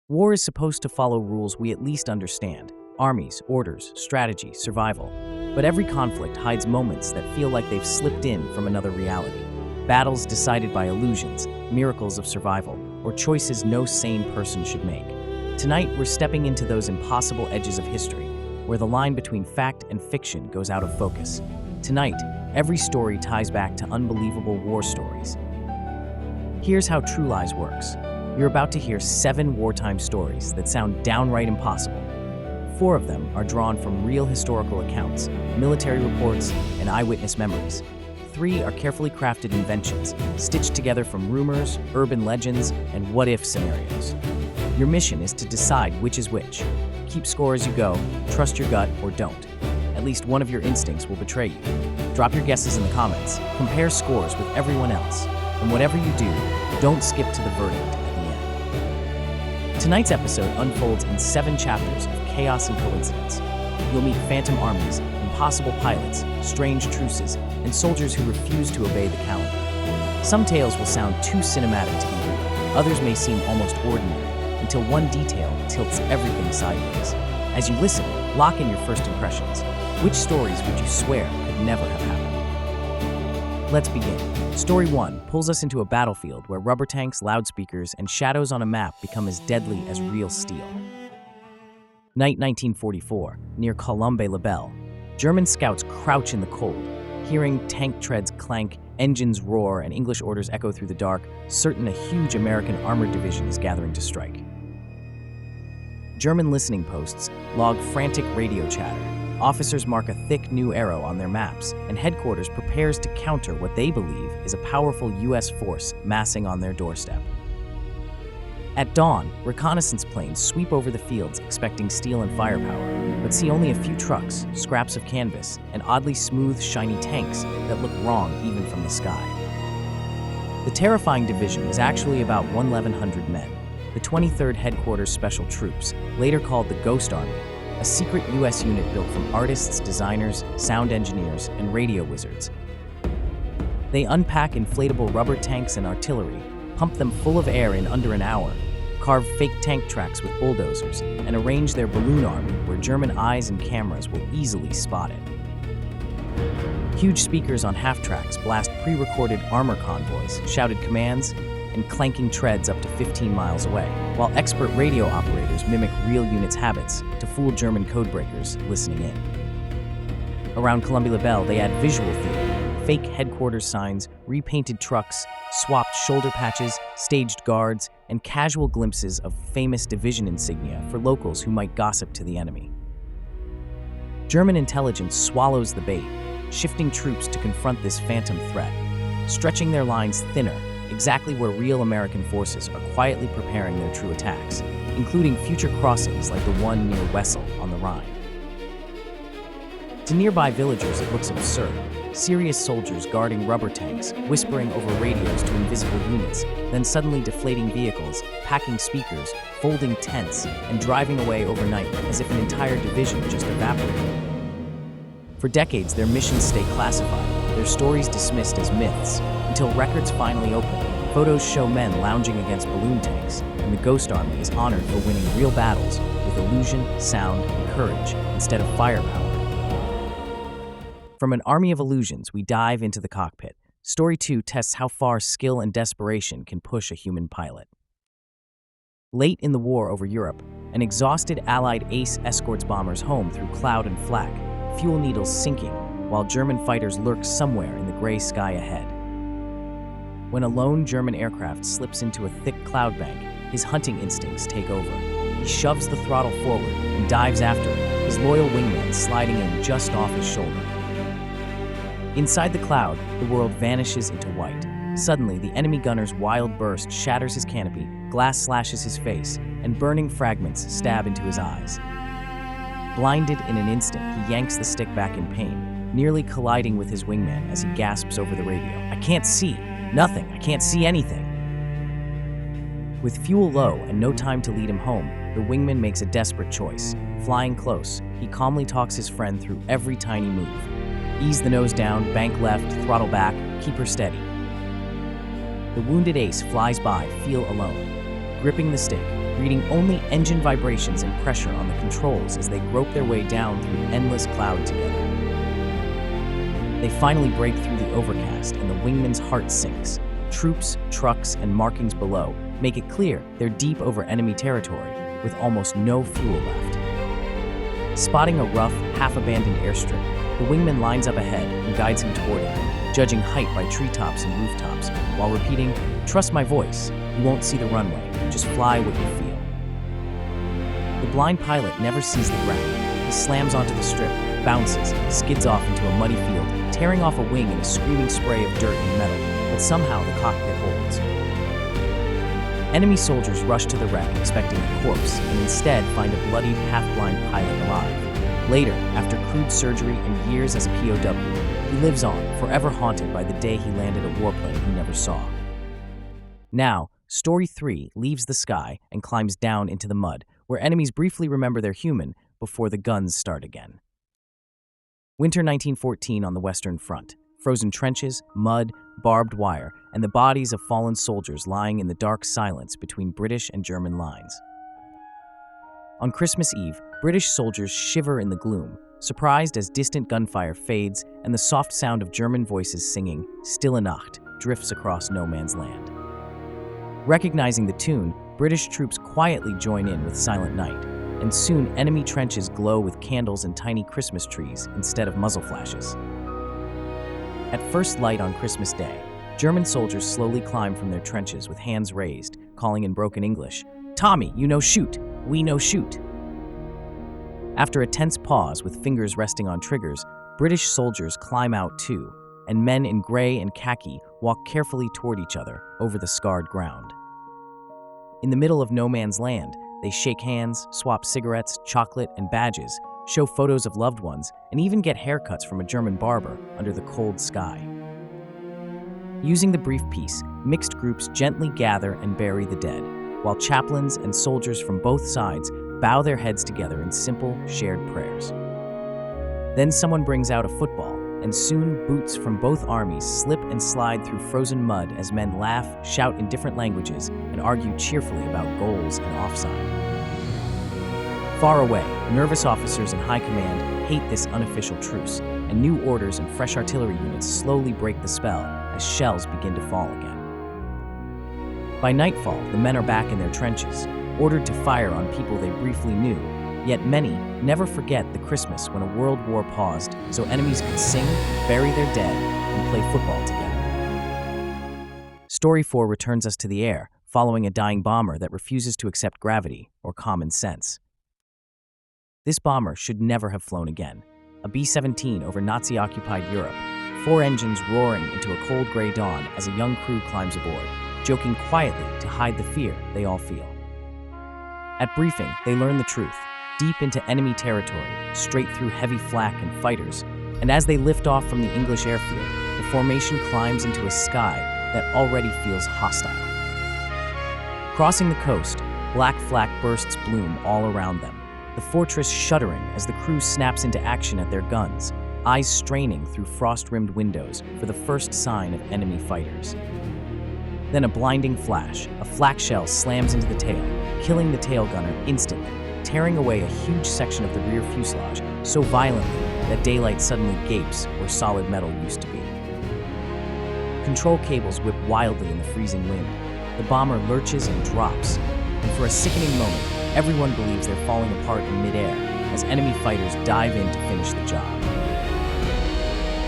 War is supposed to follow rules we at least understand: armies, orders, strategy, survival. But every conflict hides moments that feel like they've slipped in from another reality. Battles decided by illusions, miracles of survival, or choices no sane person should make. Tonight, we're stepping into those impossible edges of history, where the line between fact and fiction goes out of focus. Tonight, every story ties back to unbelievable war stories. Here's how TruLies works. You're about to hear 7 wartime stories that sound downright impossible. 4 of them are drawn from real historical accounts, military reports, and eyewitness memories. 3 are carefully crafted inventions, stitched together from rumors, urban legends, and what-if scenarios. Your mission is to decide which is which. Keep score as you go, trust your gut, or don't. At least one of your instincts will betray you. Drop your guesses in the comments, compare scores with everyone else, and whatever you do, don't skip to the verdict at the end. Tonight's episode unfolds in 7 chapters of chaos and coincidence. You'll meet phantom armies, impossible pilots, strange truces, and soldiers who refuse to obey the calendar. Some tales will sound too cinematic to be real. Others may seem almost ordinary, until one detail tilts everything sideways. As you listen, lock in your first impressions. Which stories would you swear could never have happened? Let's begin. Story 1 pulls us into a battlefield where rubber tanks, loudspeakers, and shadows on a map become as deadly as real steel. Night 1944, near Colombey-la-Belle. German scouts crouch in the cold, hearing tank treads clank, engines roar, and English orders echo through the dark, certain a huge American armored division is gathering to strike. German listening posts log frantic radio chatter. Officers mark a thick new arrow on their maps, and headquarters prepares to counter what they believe is a powerful U.S. force massing on their doorstep. At dawn, reconnaissance planes sweep over the fields expecting steel and firepower, but see only a few trucks, scraps of canvas, and oddly smooth, shiny tanks that look wrong even from the sky. The terrifying division is actually about 1,100 men, the 23rd Headquarters Special Troops, later called the Ghost Army, a secret U.S. unit built from artists, designers, sound engineers, and radio wizards. They unpack inflatable rubber tanks and artillery, pump them full of air in under an hour, carve fake tank tracks with bulldozers, and arrange their balloon army where German eyes and cameras will easily spot it. Huge speakers on half-tracks blast pre-recorded armor convoys, shouted commands, and clanking treads up to 15 miles away, while expert radio operators mimic real units' habits to fool German codebreakers listening in. Around Colombey-la-Belle, they add visual theater, fake headquarters signs, repainted trucks, swapped shoulder patches, staged guards, and casual glimpses of famous division insignia for locals who might gossip to the enemy. German intelligence swallows the bait, shifting troops to confront this phantom threat, stretching their lines thinner, exactly where real American forces are quietly preparing their true attacks, including future crossings like the one near Wessel on the Rhine. To nearby villagers, it looks absurd. Serious soldiers guarding rubber tanks, whispering over radios to invisible units, then suddenly deflating vehicles, packing speakers, folding tents, and driving away overnight as if an entire division just evaporated. For decades, their missions stay classified, their stories dismissed as myths, until records finally open. Photos show men lounging against balloon tanks, and the Ghost Army is honored for winning real battles with illusion, sound, and courage instead of firepower. From an army of illusions, we dive into the cockpit. Story 2 tests how far skill and desperation can push a human pilot. Late in the war over Europe, an exhausted Allied ace escorts bombers home through cloud and flak, fuel needles sinking, while German fighters lurk somewhere in the gray sky ahead. When a lone German aircraft slips into a thick cloud bank, his hunting instincts take over. He shoves the throttle forward and dives after it, his loyal wingman sliding in just off his shoulder. Inside the cloud, the world vanishes into white. Suddenly, the enemy gunner's wild burst shatters his canopy, glass slashes his face, and burning fragments stab into his eyes. Blinded in an instant, he yanks the stick back in pain, nearly colliding with his wingman as he gasps over the radio. "I can't see. Nothing. I can't see anything." With fuel low and no time to lead him home, the wingman makes a desperate choice. Flying close, he calmly talks his friend through every tiny move. Ease the nose down, bank left, throttle back, keep her steady. The wounded ace flies by, feel alone. Gripping the stick, reading only engine vibrations and pressure on the controls as they grope their way down through endless cloud together. They finally break through the overcast, and the wingman's heart sinks. Troops, trucks, and markings below make it clear they're deep over enemy territory, with almost no fuel left. Spotting a rough, half-abandoned airstrip, the wingman lines up ahead and guides him toward it, judging height by treetops and rooftops, while repeating, "Trust my voice. You won't see the runway. Just fly what you feel." The blind pilot never sees the ground. He slams onto the strip, bounces, skids off into a muddy field, tearing off a wing in a screaming spray of dirt and metal, but somehow the cockpit holds. Enemy soldiers rush to the wreck expecting a corpse, and instead find a bloodied, half-blind pilot alive. Later, after crude surgery and years as a POW, he lives on, forever haunted by the day he landed a warplane he never saw. Now, Story 3 leaves the sky and climbs down into the mud, where enemies briefly remember they're human before the guns start again. Winter 1914 on the Western Front. Frozen trenches, mud, barbed wire, and the bodies of fallen soldiers lying in the dark silence between British and German lines. On Christmas Eve, British soldiers shiver in the gloom, surprised as distant gunfire fades and the soft sound of German voices singing "Stille Nacht" drifts across no man's land. Recognizing the tune, British troops quietly join in with Silent Night, and soon enemy trenches glow with candles and tiny Christmas trees instead of muzzle flashes. At first light on Christmas Day, German soldiers slowly climb from their trenches with hands raised, calling in broken English, "Tommy, you know shoot! We know shoot!" After a tense pause with fingers resting on triggers, British soldiers climb out too, and men in gray and khaki walk carefully toward each other over the scarred ground. In the middle of no man's land, they shake hands, swap cigarettes, chocolate, and badges, show photos of loved ones, and even get haircuts from a German barber under the cold sky. Using the brief peace, mixed groups gently gather and bury the dead, while chaplains and soldiers from both sides bow their heads together in simple, shared prayers. Then someone brings out a football, and soon boots from both armies slip and slide through frozen mud as men laugh, shout in different languages, and argue cheerfully about goals and offside. Far away, nervous officers in high command hate this unofficial truce, and new orders and fresh artillery units slowly break the spell as shells begin to fall again. By nightfall, the men are back in their trenches, ordered to fire on people they briefly knew, yet many never forget the Christmas when a world war paused so enemies could sing, bury their dead, and play football together. Story 4 returns us to the air, following a dying bomber that refuses to accept gravity or common sense. This bomber should never have flown again. A B-17 over Nazi-occupied Europe, 4 engines roaring into a cold gray dawn as a young crew climbs aboard, joking quietly to hide the fear they all feel. At briefing, they learn the truth, deep into enemy territory, straight through heavy flak and fighters, and as they lift off from the English airfield, the formation climbs into a sky that already feels hostile. Crossing the coast, black flak bursts bloom all around them, the fortress shuddering as the crew snaps into action at their guns, eyes straining through frost-rimmed windows for the first sign of enemy fighters. Then a blinding flash, a flak shell slams into the tail, killing the tail gunner instantly, tearing away a huge section of the rear fuselage so violently that daylight suddenly gapes where solid metal used to be. Control cables whip wildly in the freezing wind. The bomber lurches and drops, and for a sickening moment, everyone believes they're falling apart in midair as enemy fighters dive in to finish the job.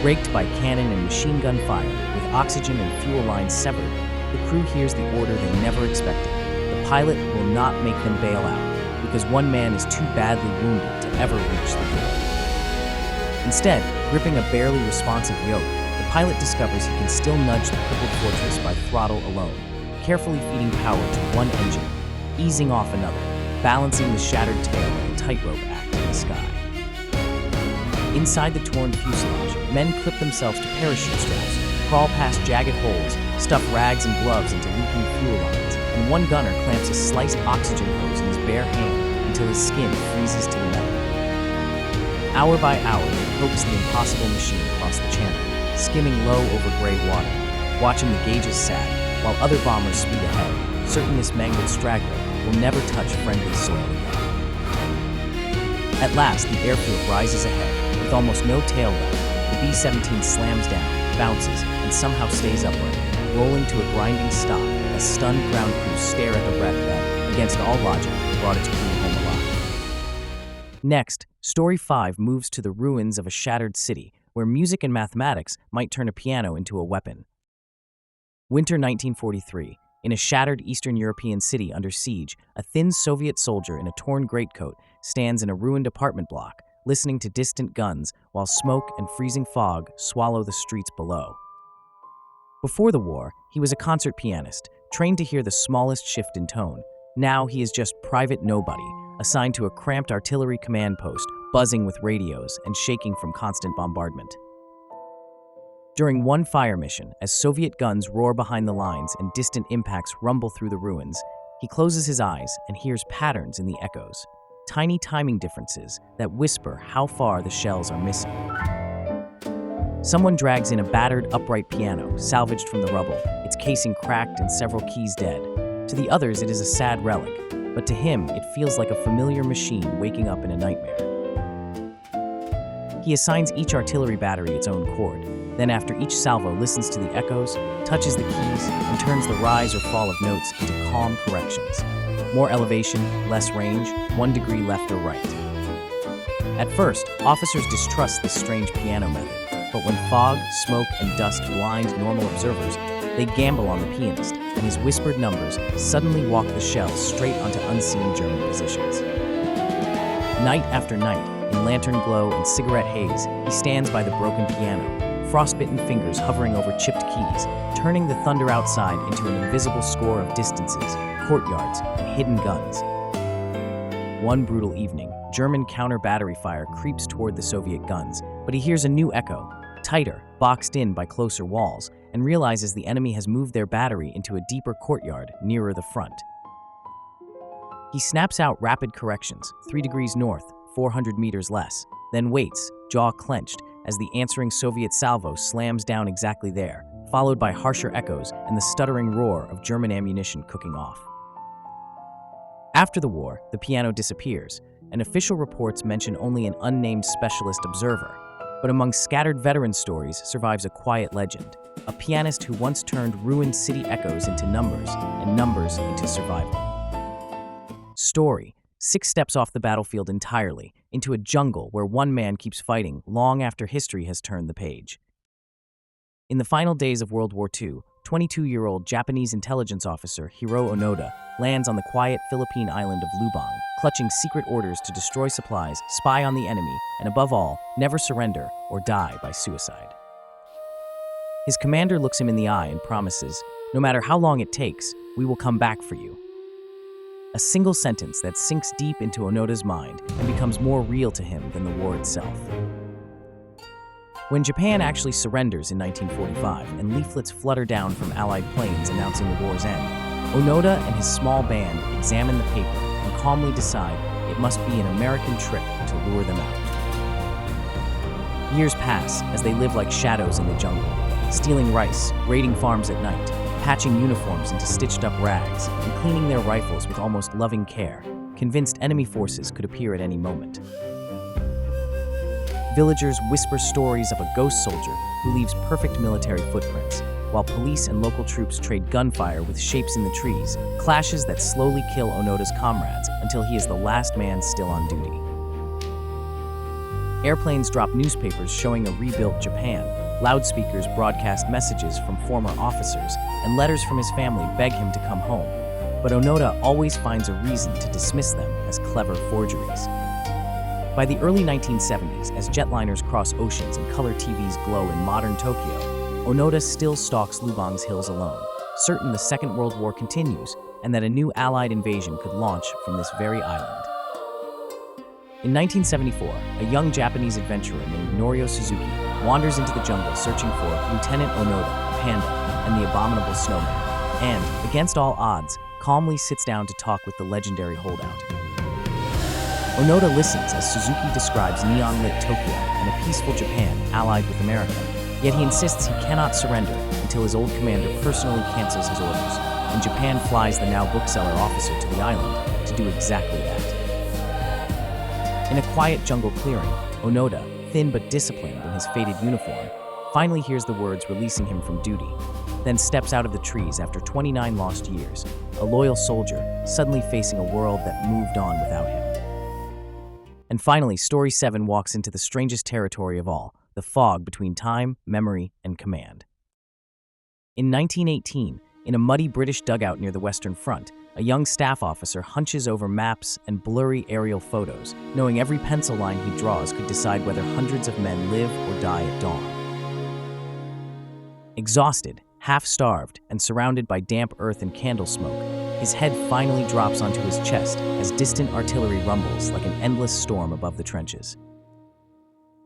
Raked by cannon and machine gun fire, with oxygen and fuel lines severed, the crew hears the order they never expected. The pilot will not make them bail out, because one man is too badly wounded to ever reach the door. Instead, gripping a barely responsive yoke, the pilot discovers he can still nudge the crippled fortress by throttle alone, carefully feeding power to one engine, easing off another, balancing the shattered tail like a tightrope act in the sky. Inside the torn fuselage, men clip themselves to parachute straps, crawl past jagged holes, stuff rags and gloves into leaking fuel lines, and one gunner clamps a sliced oxygen hose in his bare hand until his skin freezes to the metal. Hour by hour, he pokes the impossible machine across the channel, skimming low over gray water, watching the gauges sag, while other bombers speed ahead, certain this mangled straggler will never touch friendly soil again. At last, the airfield rises ahead. With almost no tail left, the B-17 slams down, bounces, and somehow stays upright, rolling to a grinding stop as stunned ground crews stare at the wreck that, against all logic, brought its crew home alive. Next, Story 5 moves to the ruins of a shattered city, where music and mathematics might turn a piano into a weapon. Winter 1943. In a shattered Eastern European city under siege, a thin Soviet soldier in a torn greatcoat stands in a ruined apartment block, listening to distant guns while smoke and freezing fog swallow the streets below. Before the war, he was a concert pianist, trained to hear the smallest shift in tone. Now he is just Private Nobody, assigned to a cramped artillery command post, buzzing with radios and shaking from constant bombardment. During one fire mission, as Soviet guns roar behind the lines and distant impacts rumble through the ruins, he closes his eyes and hears patterns in the echoes, tiny timing differences that whisper how far the shells are missing. Someone drags in a battered, upright piano, salvaged from the rubble, its casing cracked and several keys dead. To the others, it is a sad relic, but to him, it feels like a familiar machine waking up in a nightmare. He assigns each artillery battery its own chord. Then, after each salvo listens to the echoes, touches the keys, and turns the rise or fall of notes into calm corrections. More elevation, less range, 1 degree left or right. At first, officers distrust this strange piano method, but when fog, smoke, and dust blind normal observers, they gamble on the pianist, and his whispered numbers suddenly walk the shells straight onto unseen German positions. Night after night, in lantern glow and cigarette haze, he stands by the broken piano, frostbitten fingers hovering over chipped keys, turning the thunder outside into an invisible score of distances, courtyards, and hidden guns. One brutal evening, German counter-battery fire creeps toward the Soviet guns, but he hears a new echo, tighter, boxed in by closer walls, and realizes the enemy has moved their battery into a deeper courtyard nearer the front. He snaps out rapid corrections, 3 degrees north, 400 meters less, then waits, jaw clenched, as the answering Soviet salvo slams down exactly there, followed by harsher echoes and the stuttering roar of German ammunition cooking off. After the war, the piano disappears, and official reports mention only an unnamed specialist observer. But among scattered veteran stories survives a quiet legend, a pianist who once turned ruined city echoes into numbers and numbers into survival. Story: 6 steps off the battlefield entirely, into a jungle where one man keeps fighting long after history has turned the page. In the final days of World War II, 22-year-old Japanese intelligence officer Hiro Onoda lands on the quiet Philippine island of Lubang, clutching secret orders to destroy supplies, spy on the enemy, and above all, never surrender or die by suicide. His commander looks him in the eye and promises, "No matter how long it takes, we will come back for you." A single sentence that sinks deep into Onoda's mind and becomes more real to him than the war itself. When Japan actually surrenders in 1945 and leaflets flutter down from Allied planes announcing the war's end, Onoda and his small band examine the paper and calmly decide it must be an American trick to lure them out. Years pass as they live like shadows in the jungle, stealing rice, raiding farms at night, patching uniforms into stitched-up rags, and cleaning their rifles with almost loving care, convinced enemy forces could appear at any moment. Villagers whisper stories of a ghost soldier who leaves perfect military footprints, while police and local troops trade gunfire with shapes in the trees, clashes that slowly kill Onoda's comrades until he is the last man still on duty. Airplanes drop newspapers showing a rebuilt Japan, loudspeakers broadcast messages from former officers, and letters from his family beg him to come home. But Onoda always finds a reason to dismiss them as clever forgeries. By the early 1970s, as jetliners cross oceans and color TVs glow in modern Tokyo, Onoda still stalks Lubang's hills alone, certain the Second World War continues and that a new Allied invasion could launch from this very island. In 1974, a young Japanese adventurer named Norio Suzuki wanders into the jungle searching for Lieutenant Onoda, a panda, and the abominable snowman, and, against all odds, calmly sits down to talk with the legendary holdout. Onoda listens as Suzuki describes neon-lit Tokyo and a peaceful Japan allied with America, yet he insists he cannot surrender until his old commander personally cancels his orders, and Japan flies the now bookseller officer to the island to do exactly that. In a quiet jungle clearing, Onoda, thin but disciplined in his faded uniform, finally hears the words releasing him from duty, then steps out of the trees after 29 lost years, a loyal soldier suddenly facing a world that moved on without him. And finally, Story 7 walks into the strangest territory of all, the fog between time, memory, and command. In 1918, in a muddy British dugout near the Western Front, a young staff officer hunches over maps and blurry aerial photos, knowing every pencil line he draws could decide whether hundreds of men live or die at dawn. Exhausted, half-starved, and surrounded by damp earth and candle smoke, his head finally drops onto his chest as distant artillery rumbles like an endless storm above the trenches.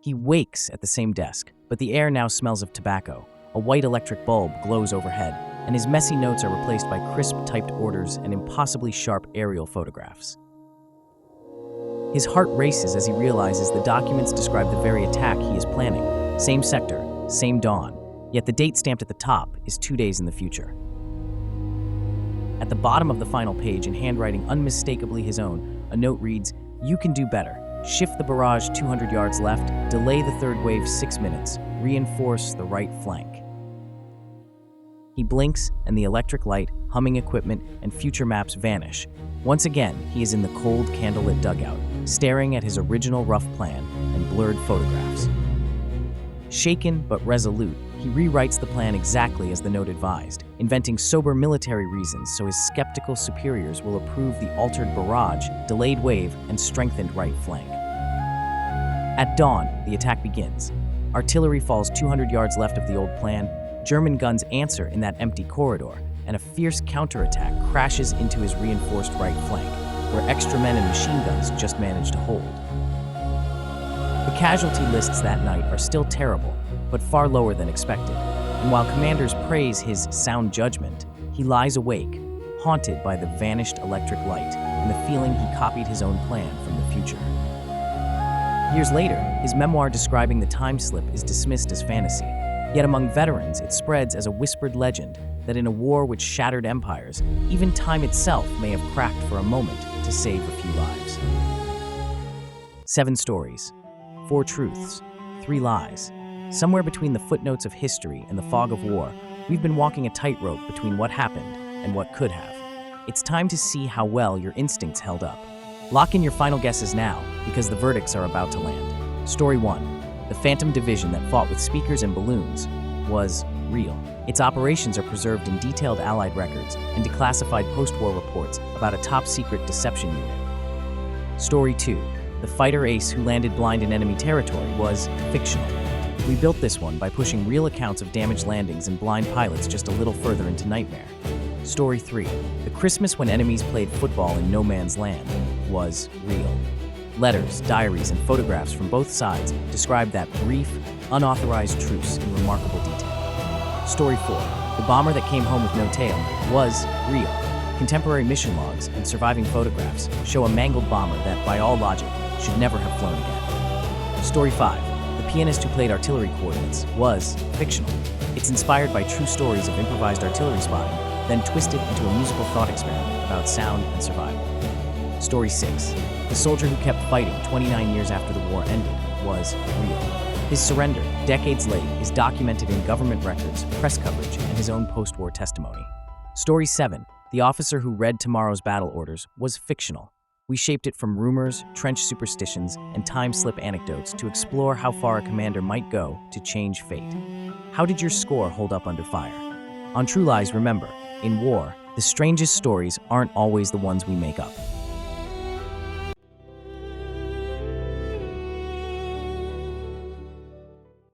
He wakes at the same desk, but the air now smells of tobacco. A white electric bulb glows overhead, and his messy notes are replaced by crisp typed orders and impossibly sharp aerial photographs. His heart races as he realizes the documents describe the very attack he is planning. Same sector, same dawn, yet the date stamped at the top is 2 days in the future. At the bottom of the final page, in handwriting unmistakably his own, a note reads, "You can do better. Shift the barrage 200 yards left, delay the third wave 6 minutes, reinforce the right flank." He blinks, and the electric light, humming equipment, and future maps vanish. Once again, he is in the cold, candlelit dugout, staring at his original rough plan and blurred photographs. Shaken but resolute, he rewrites the plan exactly as the note advised, inventing sober military reasons so his skeptical superiors will approve the altered barrage, delayed wave, and strengthened right flank. At dawn, the attack begins. Artillery falls 200 yards left of the old plan, German guns answer in that empty corridor, and a fierce counterattack crashes into his reinforced right flank, where extra men and machine guns just manage to hold. The casualty lists that night are still terrible, but far lower than expected, and while commanders praise his sound judgment, he lies awake, haunted by the vanished electric light and the feeling he copied his own plan from the future. Years later, his memoir describing the time slip is dismissed as fantasy, yet among veterans it spreads as a whispered legend that in a war which shattered empires, even time itself may have cracked for a moment to save a few lives. 7 stories, 4 truths, 3 lies. Somewhere between the footnotes of history and the fog of war, we've been walking a tightrope between what happened and what could have. It's time to see how well your instincts held up. Lock in your final guesses now, because the verdicts are about to land. Story 1. The Phantom Division that fought with speakers and balloons was real. Its operations are preserved in detailed Allied records and declassified post-war reports about a top-secret deception unit. Story 2. The fighter ace who landed blind in enemy territory was fictional. We built this one by pushing real accounts of damaged landings and blind pilots just a little further into nightmare. Story 3. The Christmas when enemies played football in no man's land was real. Letters, diaries, and photographs from both sides describe that brief, unauthorized truce in remarkable detail. Story 4. The bomber that came home with no tail was real. Contemporary mission logs and surviving photographs show a mangled bomber that, by all logic, should never have flown again. Story 5. The pianist who played artillery coordinates was fictional. It's inspired by true stories of improvised artillery spotting, then twisted into a musical thought experiment about sound and survival. Story 6. The soldier who kept fighting 29 years after the war ended was real. His surrender, decades late, is documented in government records, press coverage, and his own post-war testimony. Story 7. The officer who read tomorrow's battle orders was fictional. We shaped it from rumors, trench superstitions, and time-slip anecdotes to explore how far a commander might go to change fate. How did your score hold up under fire? On TruLies, remember, in war, the strangest stories aren't always the ones we make up.